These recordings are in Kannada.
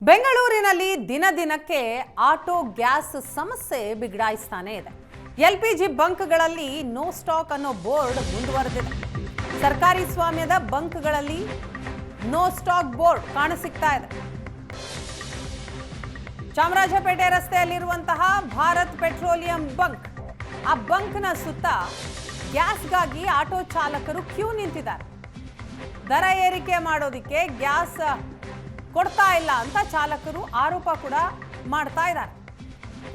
ಬೆಂಗಳೂರಿನಲ್ಲಿ ದಿನದಿನಕ್ಕೆ ಆಟೋ ಗ್ಯಾಸ್ ಸಮಸ್ಯೆ ಬಿಗಡಾಯಿಸ್ತಾನೆ ಇದೆ. ಎಲ್ಪಿಜಿ ಬಂಕ್ಗಳಲ್ಲಿ ನೋ ಸ್ಟಾಕ್ ಅನ್ನೋ ಬೋರ್ಡ್ ಮುಂದುವರೆದಿದೆ. ಸರ್ಕಾರಿ ಸ್ವಾಮ್ಯದ ಬಂಕ್ಗಳಲ್ಲಿ ನೋ ಸ್ಟಾಕ್ ಬೋರ್ಡ್ ಕಾಣಸಿಗ್ತಾ ಇದೆ. ಚಾಮರಾಜಪೇಟೆ ರಸ್ತೆಯಲ್ಲಿರುವಂತಹ ಭಾರತ್ ಪೆಟ್ರೋಲಿಯಂ ಬಂಕ್, ಆ ಬಂಕ್ನ ಸುತ್ತ ಗ್ಯಾಸ್ಗಾಗಿ ಆಟೋ ಚಾಲಕರು ಕ್ಯೂ ನಿಂತಿದ್ದಾರೆ. ದರ ಏರಿಕೆ ಮಾಡೋದಕ್ಕೆ ಗ್ಯಾಸ್ ಕೊಡ್ತಾ ಇಲ್ಲ ಅಂತ ಚಾಲಕರು ಆರೋಪ ಕೂಡ ಮಾಡ್ತಾ ಇದ್ದಾರೆ.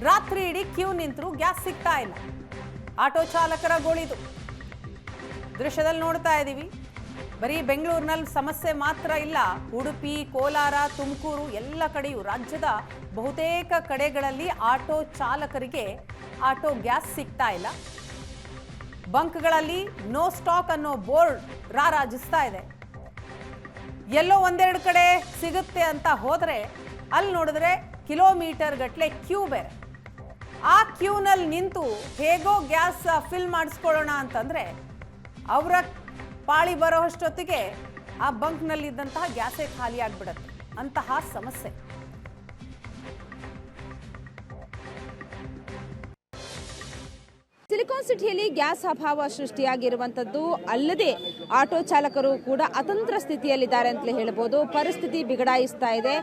ರಾತ್ರಿ ಇಡೀ ಕ್ಯೂ ನಿಂತರೂ ಗ್ಯಾಸ್ ಸಿಗ್ತಾ ಇಲ್ಲ. ಆಟೋ ಚಾಲಕರ ಗೋಳಿದು ದೃಶ್ಯದಲ್ಲಿ ನೋಡ್ತಾ ಇದ್ದೀವಿ. ಬರೀ ಬೆಂಗಳೂರಿನಲ್ಲಿ ಸಮಸ್ಯೆ ಮಾತ್ರ ಇಲ್ಲ, ಉಡುಪಿ, ಕೋಲಾರ, ತುಮಕೂರು ಎಲ್ಲ ಕಡೆಯೂ ರಾಜ್ಯದ ಬಹುತೇಕ ಕಡೆಗಳಲ್ಲಿ ಆಟೋ ಚಾಲಕರಿಗೆ ಆಟೋ ಗ್ಯಾಸ್ ಸಿಗ್ತಾ ಇಲ್ಲ. ಬಂಕ್ಗಳಲ್ಲಿ ನೋ ಸ್ಟಾಕ್ ಅನ್ನೋ ಬೋರ್ಡ್ ರಾರಾಜಿಸ್ತಾ ಇದೆ. ಎಲ್ಲೋ ಒಂದೆರಡು ಕಡೆ ಸಿಗುತ್ತೆ ಅಂತ ಹೋದರೆ ಅಲ್ಲಿ ನೋಡಿದ್ರೆ ಕಿಲೋಮೀಟರ್ ಗಟ್ಟಲೆ ಕ್ಯೂ ಬೇರೆ. ಆ ಕ್ಯೂನಲ್ಲಿ ನಿಂತು ಹೇಗೋ ಗ್ಯಾಸ್ ಫಿಲ್ ಮಾಡಿಸ್ಕೊಳ್ಳೋಣ ಅಂತಂದರೆ ಅವರ ಪಾಳಿ ಬರೋ ಅಷ್ಟೊತ್ತಿಗೆ ಆ ಬಂಕ್ನಲ್ಲಿದ್ದಂತಹ ಗ್ಯಾಸೇ ಖಾಲಿ ಆಗಿಬಿಡುತ್ತೆ. ಅಂತಹ ಸಮಸ್ಯೆ. ಸಿಲಿಕಾನ್ ಸಿಟಿಯಲ್ಲಿ ಗ್ಯಾಸ್ ಅಭಾವ ಸೃಷ್ಟಿಯಾಗಿರುವಂಥದ್ದು ಅಲ್ಲದೆ ಆಟೋ ಚಾಲಕರು ಕೂಡ ಅತಂತ್ರ ಸ್ಥಿತಿಯಲ್ಲಿದ್ದಾರೆ ಅಂತಲೇ ಹೇಳ್ಬೋದು. ಪರಿಸ್ಥಿತಿ ಬಿಗಡಾಯಿಸ್ತಾ ಇದೆ.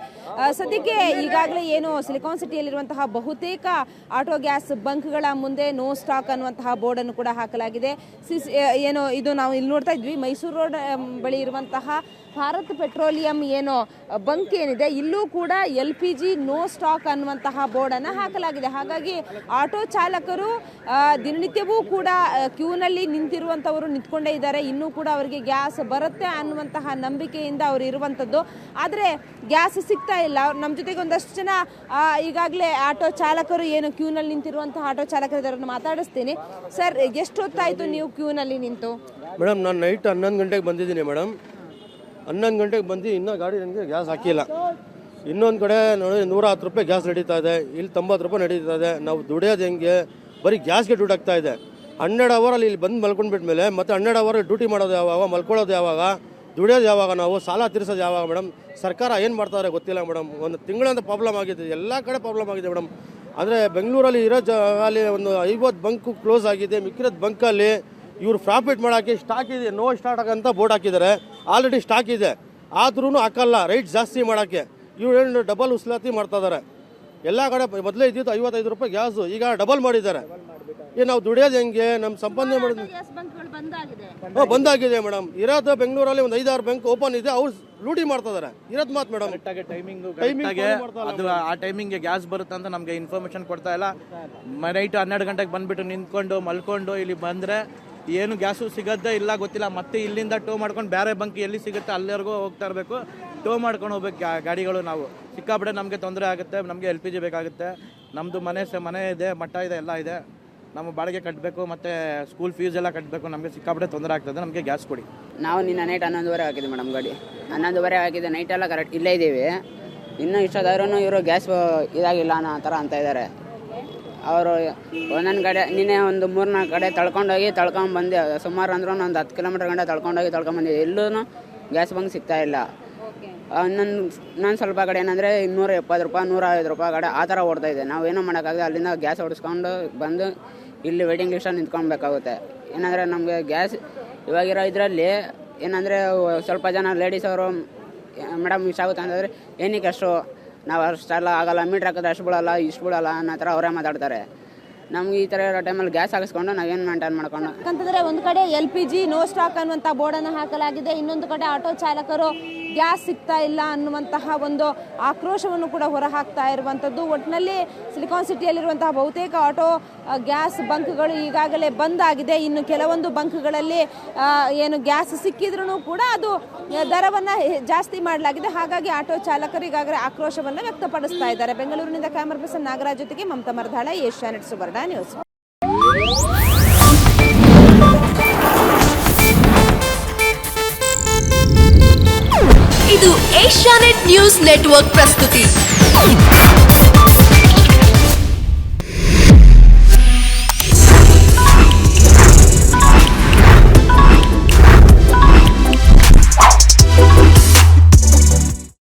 ಸದ್ಯಕ್ಕೆ ಈಗಾಗಲೇ ಏನು ಸಿಲಿಕಾನ್ ಸಿಟಿಯಲ್ಲಿರುವಂತಹ ಬಹುತೇಕ ಆಟೋ ಗ್ಯಾಸ್ ಬಂಕ್ಗಳ ಮುಂದೆ ನೋ ಸ್ಟಾಕ್ ಅನ್ನುವಂತಹ ಬೋರ್ಡನ್ನು ಕೂಡ ಹಾಕಲಾಗಿದೆ. ಏನು ಇದು ನಾವು ಇಲ್ಲಿ ನೋಡ್ತಾ ಇದ್ವಿ, ಮೈಸೂರು ರೋಡ್ ಬಳಿ ಇರುವಂತಹ ಭಾರತ್ ಪೆಟ್ರೋಲಿಯಂ ಏನು ಬಂಕ್ ಏನಿದೆ, ಇಲ್ಲೂ ಕೂಡ LPG ನೋ ಸ್ಟಾಕ್ ಅನ್ನುವಂತಹ ಬೋರ್ಡನ್ನು ಹಾಕಲಾಗಿದೆ. ಹಾಗಾಗಿ ಆಟೋ ಚಾಲಕರು ದಿನನಿತ್ಯವೂ ಕೂಡ ಕ್ಯೂನಲ್ಲಿ ನಿಂತಿರುವಂಥವರು ನಿಂತ್ಕೊಂಡೇ ಇದ್ದಾರೆ. ಇನ್ನೂ ಕೂಡ ಅವರಿಗೆ ಗ್ಯಾಸ್ ಬರುತ್ತೆ ಅನ್ನುವಂತಹ ನಂಬಿಕೆಯಿಂದ ಅವರು ಇರುವಂಥದ್ದು. ಆದರೆ ಗ್ಯಾಸ್ ಸಿಗ್ತಾ ಇಲ್ಲ. ನಮ್ಮ ಜೊತೆಗೆ ಒಂದಷ್ಟು ಜನ ಈಗಾಗಲೇ ಆಟೋ ಚಾಲಕರು ಏನು ಕ್ಯೂನಲ್ಲಿ ನಿಂತಿರುವಂತಹ ಆಟೋ ಚಾಲಕರನ್ನು ಮಾತಾಡಿಸ್ತೀನಿ. ಸರ್, ಎಷ್ಟೊತ್ತಾಯಿತು ನೀವು ಕ್ಯೂನಲ್ಲಿ ನಿಂತು? ಮೇಡಮ್, ನಾನು ನೈಟ್ 11 ಗಂಟೆಗೆ ಬಂದಿದ್ದೀನಿ ಮೇಡಮ್. 11 ಗಂಟೆಗೆ ಬಂದು ಇನ್ನೂ ಗಾಡಿ ನನಗೆ ಗ್ಯಾಸ್ ಹಾಕಿಲ್ಲ. ಇನ್ನೊಂದು ಕಡೆ ನೋಡಿ 110 ರೂಪಾಯಿ ಗ್ಯಾಸ್ ನಡೀತಾ ಇದೆ, ಇಲ್ಲಿ 90 ರೂಪಾಯಿ ನಡೀತಾ ಇದೆ. ನಾವು ದುಡಿಯೋದು ಹೆಂಗೆ? ಬರೀ ಗ್ಯಾಸ್ಗೆ ದುಡ್ಡು ಆಗ್ತಾ ಇದೆ. 12 ಅವರಲ್ಲಿ ಇಲ್ಲಿ ಬಂದು ಮಲ್ಕೊಂಡ್ಬಿಟ್ಮೇಲೆ ಮತ್ತೆ 12 ಅವರ್ ಡ್ಯೂಟಿ ಮಾಡೋದು ಯಾವಾಗ, ಮಲ್ಕೊಳ್ಳೋದು ಯಾವಾಗ, ದುಡಿಯೋದು ಯಾವಾಗ, ನಾವು ಸಾಲ ತೀರಿಸೋದು ಯಾವಾಗ? ಮೇಡಮ್, ಸರ್ಕಾರ ಏನು ಮಾಡ್ತಾರೆ ಗೊತ್ತಿಲ್ಲ ಮೇಡಮ್. ಒಂದು ತಿಂಗಳಿಂದ ಪ್ರಾಬ್ಲಮ್ ಆಗಿದೆ, ಎಲ್ಲ ಕಡೆ ಪ್ರಾಬ್ಲಮ್ ಆಗಿದೆ ಮೇಡಮ್. ಅಂದರೆ ಬೆಂಗಳೂರಲ್ಲಿ ಇರೋ ಅಲ್ಲಿ ಒಂದು 50 ಬಂಕು ಕ್ಲೋಸ್ ಆಗಿದೆ. ಮಿಕ್ಕಿರೋದು ಬಂಕಲ್ಲಿ ಇವರು ಪ್ರಾಫಿಟ್ ಮಾಡೋಕ್ಕೆ ಸ್ಟಾಕ್ ಇದೆ, ನೋ ಸ್ಟಾಕ್ ಅಂತ ಬೋರ್ಡ್ ಹಾಕಿದ್ದಾರೆ. ಆಲ್ರೆಡಿ ಸ್ಟಾಕ್ ಇದೆ, ಆದ್ರೂ ಹಾಕಲ್ಲ ರೈಟ್ ಜಾಸ್ತಿ ಮಾಡೋಕ್ಕೆ. ಇವರು ಡಬಲ್ ಉಸ್ಲಾತಿ ಮಾಡ್ತಾ ಇದ್ದಾರೆ. ಎಲ್ಲ ಕಡೆ ಮೊದಲೇ ಇದ್ದಿದ್ದು 55 ರೂಪಾಯಿ ಗ್ಯಾಸು, ಈಗ ಡಬಲ್ ಮಾಡಿದ್ದಾರೆ. ಈಗ ನಾವು ದುಡಿಯೋದು ಹೆಂಗೆ? ನಮ್ಮ ಸಂಪಾದನೆ ಮಾಡೋದು ಬಂದಾಗಿದೆ ಮೇಡಮ್. ಇರೋದು ಬೆಂಗಳೂರಲ್ಲಿ ಒಂದು 5-6 ಬ್ಯಾಂಕ್ ಓಪನ್ ಇದೆ, ಅವ್ರು ಲೂಟಿ ಮಾಡ್ತಾ ಇದ್ದಾರೆ. ಇರೋದು ಮಾತು ಮೇಡಮ್. ಅದು ಆ ಟೈಮಿಂಗ್ಗೆ ಗ್ಯಾಸ್ ಬರುತ್ತೆ ಅಂತ ನಮಗೆ ಇನ್ಫಾರ್ಮೇಶನ್ ಕೊಡ್ತಾ ಇಲ್ಲ. ನೈಟ್ 12 ಗಂಟೆಗೆ ಬಂದ್ಬಿಟ್ಟು ನಿಂತ್ಕೊಂಡು ಮಲ್ಕೊಂಡು ಇಲ್ಲಿ ಬಂದರೆ ಏನು ಗ್ಯಾಸು ಸಿಗೋದೇ ಇಲ್ಲ, ಗೊತ್ತಿಲ್ಲ. ಮತ್ತೆ ಇಲ್ಲಿಂದ ಟೋ ಮಾಡ್ಕೊಂಡು ಬೇರೆ ಬಂಕ್ ಎಲ್ಲಿ ಸಿಗುತ್ತೆ ಅಲ್ಲಿವರೆಗೂ ಹೋಗ್ತಾ ಇರಬೇಕು. ಟೋ ಮಾಡ್ಕೊಂಡು ಹೋಗ್ಬೇಕು ಗಾಡಿಗಳು. ನಾವು ಸಿಕ್ಕಾಪಟ್ಟೆ ನಮಗೆ ತೊಂದರೆ ಆಗುತ್ತೆ. ನಮಗೆ LPG ಬೇಕಾಗುತ್ತೆ. ನಮ್ಮದು ಮನೆ ಇದೆ, ಮಠ ಇದೆ, ಎಲ್ಲ ಇದೆ. ನಮ್ಮ ಬಾಡಿಗೆ ಕಟ್ಟಬೇಕು, ಮತ್ತು ಸ್ಕೂಲ್ ಫೀಸ್ ಎಲ್ಲ ಕಟ್ಟಬೇಕು. ನಮಗೆ ಸಿಕ್ಕಾಪಟ್ಟೆ ತೊಂದರೆ ಆಗ್ತದೆ. ನಮಗೆ ಗ್ಯಾಸ್ ಕೊಡಿ. ನಾವು ನಿನ್ನ ನೈಟ್ 11:30 ಹಾಕಿದ್ವಿ ಮೇಡಮ್. ಗಾಡಿ 11:30 ಹಾಕಿದೆ. ನೈಟೆಲ್ಲ ಕರೆಕ್ಟ್ ಇಲ್ಲೇ ಇದ್ದೀವಿ. ಇನ್ನೂ ಇಷ್ಟದಾದ್ರೂ ಇವರು ಗ್ಯಾಸ್ ಇದಾಗಿಲ್ಲ ಅನ್ನೋ ಥರ ಅಂತ ಇದ್ದಾರೆ. ಅವರು ಒಂದೊಂದು ಕಡೆ ನಿನ್ನೆ ಒಂದು 3-4 ಕಡೆ ತಳ್ಕೊಂಡ್ಬಂದು ಸುಮಾರು ಅಂದ್ರೂ ಒಂದು 10 ಕಿಲೋಮೀಟರ್ ಗಂಟೆ ತಳ್ಕೊಂಡ್ಬಂದು ಎಲ್ಲೂ ಗ್ಯಾಸ್ ಬಂಕ್ ಸಿಗ್ತಾ ಇಲ್ಲ. ಇನ್ನೊಂದು ಸ್ವಲ್ಪ ಕಡೆ ಏನಂದರೆ 270 ರೂಪಾಯಿ 150 ರೂಪಾಯಿ ಕಡೆ ಆ ಥರ ಓಡ್ತಾ ಇದೆ. ನಾವೇನೂ ಮಾಡೋಕ್ಕಾಗದೆ ಅಲ್ಲಿಂದ ಗ್ಯಾಸ್ ಹೊಡಿಸ್ಕೊಂಡು ಬಂದು ಇಲ್ಲಿ ವೇಟಿಂಗ್ ಲಿಸ್ಟಲ್ಲಿ ನಿಂತ್ಕೊಳ್ಬೇಕಾಗುತ್ತೆ. ಏನಂದರೆ ನಮಗೆ ಗ್ಯಾಸ್ ಇವಾಗಿರೋ ಇದರಲ್ಲಿ ಏನಂದರೆ ಸ್ವಲ್ಪ ಜನ ಲೇಡೀಸ್ ಅವರು ಮೇಡಮ್ ಇಷ್ಟಾಗುತ್ತೆ ಅಂತಂದರೆ ಏನಕ್ಕೆ ಅಷ್ಟು ನಾವು ಅಷ್ಟೆಲ್ಲ ಆಗಲ್ಲ, ಮೀಟ್ರ್ ಹಾಕಿದ್ರೆ ಅಷ್ಟು ಬಿಡಲ್ಲ, ಇಷ್ಟು ಬಿಡಲ್ಲ ಅನ್ನೋ ಥರ ಅವರೇ ಮಾತಾಡ್ತಾರೆ. ನಮ್ಗೆ ಈ ಥರ ಇರೋ ಟೈಮಲ್ಲಿ ಗ್ಯಾಸ್ ಹಾಕಿಸ್ಕೊಂಡು ನಾವೇನು ಮೇಂಟೈನ್ ಮಾಡ್ಕೊಂಡು ಯಾಕಂತಂದರೆ ಒಂದು ಕಡೆ LPG ನೋ ಸ್ಟಾಕ್ ಅನ್ನುವಂಥ ಬೋರ್ಡನ್ನು ಹಾಕಲಾಗಿದೆ. ಇನ್ನೊಂದು ಕಡೆ ಆಟೋ ಚಾಲಕರು ಗ್ಯಾಸ್ ಸಿಗ್ತಾ ಇಲ್ಲ ಅನ್ನುವಂತಹ ಒಂದು ಆಕ್ರೋಶವನ್ನು ಕೂಡ ಹೊರಹಾಕ್ತಾ ಇರುವಂಥದ್ದು. ಒಟ್ಟಿನಲ್ಲಿ ಸಿಲಿಕಾನ್ ಸಿಟಿಯಲ್ಲಿರುವಂತಹ ಬಹುತೇಕ ಆಟೋ ಗ್ಯಾಸ್ ಬಂಕ್ಗಳು ಈಗಾಗಲೇ ಬಂದಾಗಿದೆ. ಇನ್ನು ಕೆಲವೊಂದು ಬಂಕ್ಗಳಲ್ಲಿ ಏನು ಗ್ಯಾಸ್ ಸಿಕ್ಕಿದ್ರೂ ಕೂಡ ಅದು ದರವನ್ನು ಜಾಸ್ತಿ ಮಾಡಲಾಗಿದೆ. ಹಾಗಾಗಿ ಆಟೋ ಚಾಲಕರು ಈಗಾಗಲೇ ಆಕ್ರೋಶವನ್ನು ವ್ಯಕ್ತಪಡಿಸ್ತಾ ಇದ್ದಾರೆ. ಬೆಂಗಳೂರಿನಿಂದ ಕ್ಯಾಮರಾ ಪರ್ಸನ್ ನಾಗರಾಜ್ ಜೊತೆಗೆ ಮಮತಾ ಮರ್ಧಾಳ, ಏಷ್ಯಾನೆಟ್ ಸುವರ್ಣ ನ್ಯೂಸ್. ಇದು ಏಷ್ಯಾನೆಟ್ ನ್ಯೂಸ್ ನೆಟ್ವರ್ಕ್ ಪ್ರಸ್ತುತಿ.